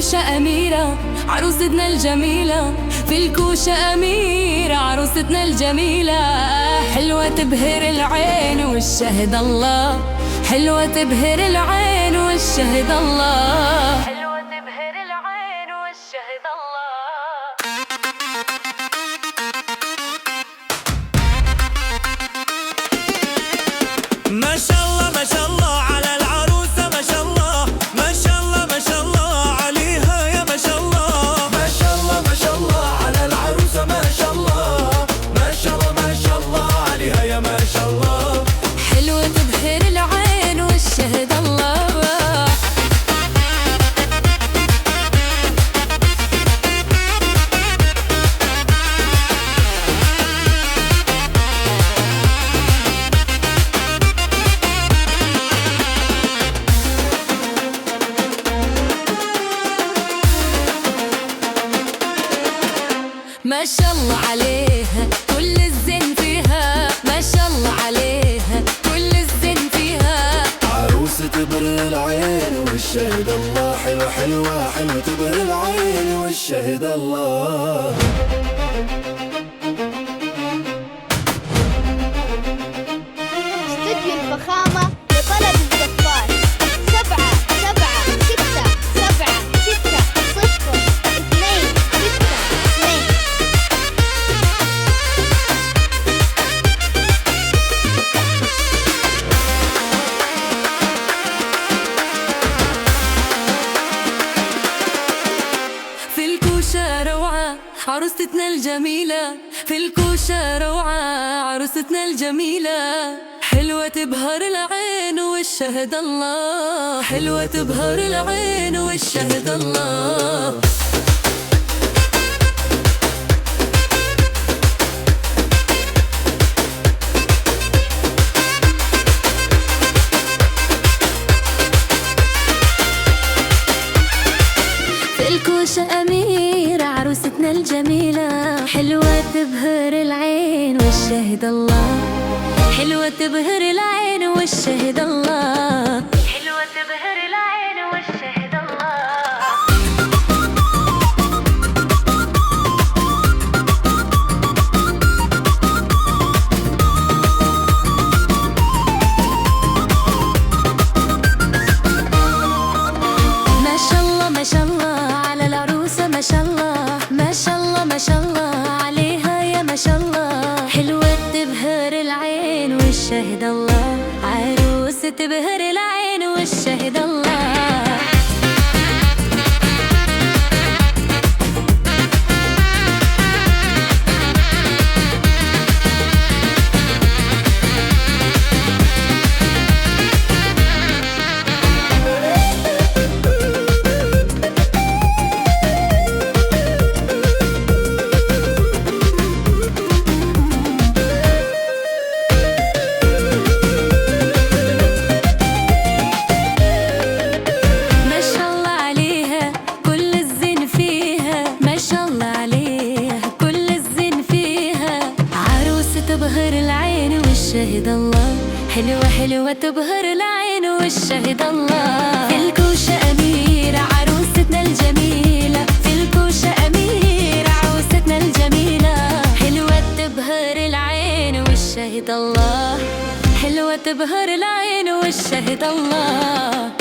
الكوشة أميرة عروستنا الجميلة، في الكوشة أميرة عروستنا الجميلة. حلوة تبهر العين والشهد الله، حلوة تبهر العين والشهد الله، حلوة تبهر العين والشهد الله. ما شاء الله ما شاء الله على العروسة، ما شاء الله ما شاء الله ما شاء الله عليها يا ما شاء الله. ما شاء الله ما شاء الله على العروسة، ما شاء الله ما شاء الله ما شاء الله عليها يا ما شاء الله. حلوة تبهر العين والشهد الله. ما شاء الله عليها كل الزين فيها، ما شاء الله عليها كل الزين فيها. عروسة تبهر العين والشهد الله، حلوة حلوة حلوة تبهر العين والشهد الله. استوديو الفخامة لطلب الزفار 7776 في الكوشة روعة عروستنا الجميلة، في الكوشة روعة عروستنا الجميلة. حلوة تبهر العين والشهد الله، حلوة تبهر العين والشهد الله. في الكوشة أميرة عروستنا الجميلة، حلوة تبهر العين والشهد الله، حلوة تبهر العين والشهد الله، حلوة تبهر العين والشهد الله. ما شاء الله ما شاء الله على العروسة، ما شاء الله ما شاء الله ما شاء الله عليها يا ما شاء الله. حلوة تبهر العين والشهد الله، عروسة تبهر العين والشهد الله. ما شاء الله عليها كل الزين فيها، ما شاء الله عليها كل الزين فيها. عروسة تبهر العين والشهد الله، حلوة حلوة تبهر العين والشهد الله. في الكوشة أميرة عروستنا الجميلة، في الكوشة أميرة عروستنا الجميلة. حلوة تبهر العين والشهد الله، حلوة تبهر العين والشهد الله.